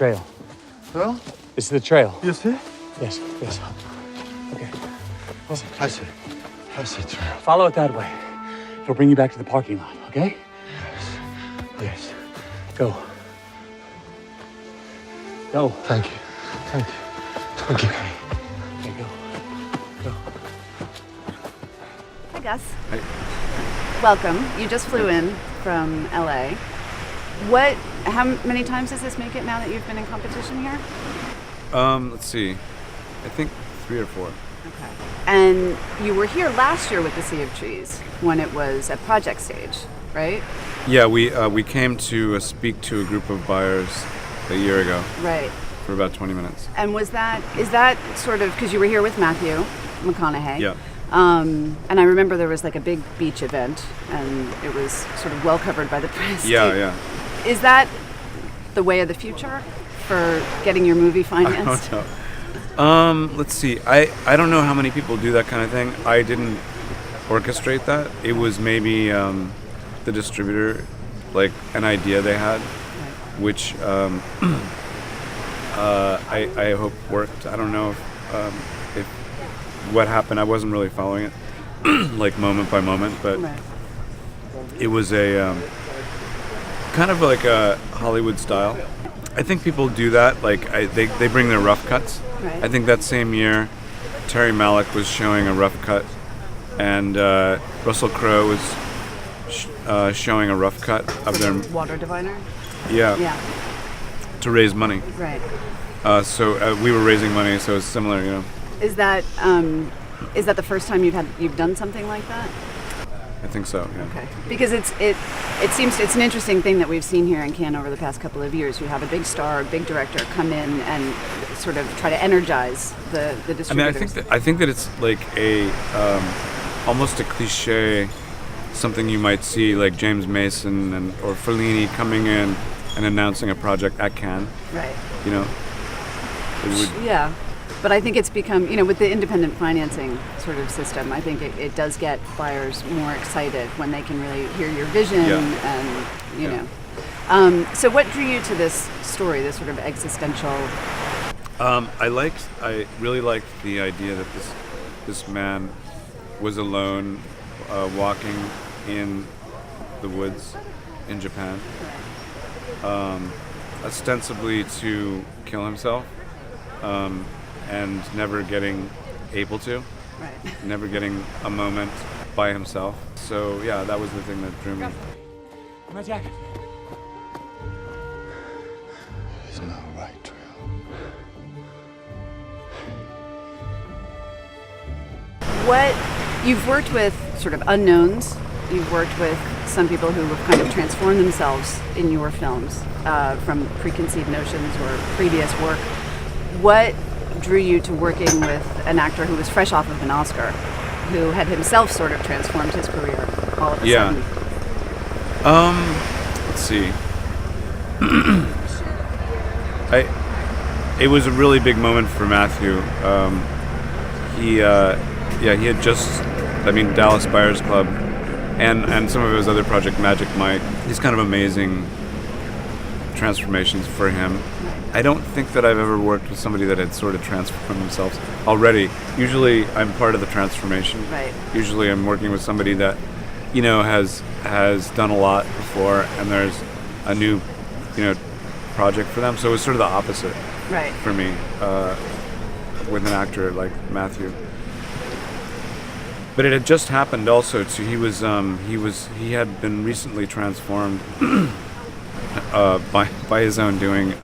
trail. Well, This is the trail. you see? Yes, yes. Okay. I see. I see trail. Follow it that way. It'll bring you back to the parking lot, okay? Yes. Go. Go. Thank you. Thank you. Thank you. Okay, go. Go. Hi, Gus. Hi. Welcome. You just flew in from LA. How many times does this make it now that you've been in competition here? Let's see. I think 3 or 4. Okay. And you were here last year with the Sea of Trees when it was at project stage, right? Yeah, we came to speak to a group of buyers a year ago Right. for about 20 minutes. And is that sort of, because you were here with Matthew McConaughey? Yeah. And I remember there was like a big beach event and it was sort of well covered by the press. Yeah. Is that the way of the future for getting your movie I financed? don't know. Let's see. I don't know how many people do that kind of thing. I didn't orchestrate that. It was maybe the distributor, like an idea they had, which I hope worked. I don't know if what happened. I wasn't really following it like moment by moment, but Right. it was a kind of like a Hollywood style. I think people do that. Like they bring their rough cuts. Right. I think that same year, Terry Malick was showing a rough cut, and Russell Crowe was showing a rough cut of their Water diviner? yeah to raise money. Right. So we were raising money, so it's similar, you know. Is that the first time you've done something like that? I think so. Yeah. Okay. Because it seems it's an interesting thing that we've seen here in Cannes over the past couple of years. You have a big star, a big director come in and sort of try to energize the distributors. I mean, I think that it's like a almost a cliche, something you might see like James Mason or Fellini coming in and announcing a project at Cannes. Right. You know, it would. Yeah. But I think it's become, with the independent financing sort of system, I think it does get buyers more excited when they can really hear your vision and, you know. So what drew you to this story, this sort of existential? I really liked the idea that this man was alone, walking in the woods in Japan, ostensibly to kill himself. And never getting able to, Right. never getting a moment by himself. So yeah, that was the thing that drew me. My jacket. It's not right trail. You've worked with sort of unknowns. You've worked with some people who have kind of transformed themselves in your films from preconceived notions or previous work. What drew you to working with an actor who was fresh off of an Oscar, who had himself sort of transformed his career all of a sudden? Let's see. It was a really big moment for Matthew. He had just, Dallas Buyers Club, and some of his other project, Magic Mike. These kind of amazing transformations for him. I don't think that I've ever worked with somebody that had sort of transformed themselves already. Usually I'm part of the transformation. Right. Usually I'm working with somebody that, has done a lot before, and there's a new, project for them. So it was sort of the opposite Right. for me with an actor like Matthew. But it had just happened also too. He had been recently transformed by his own doing.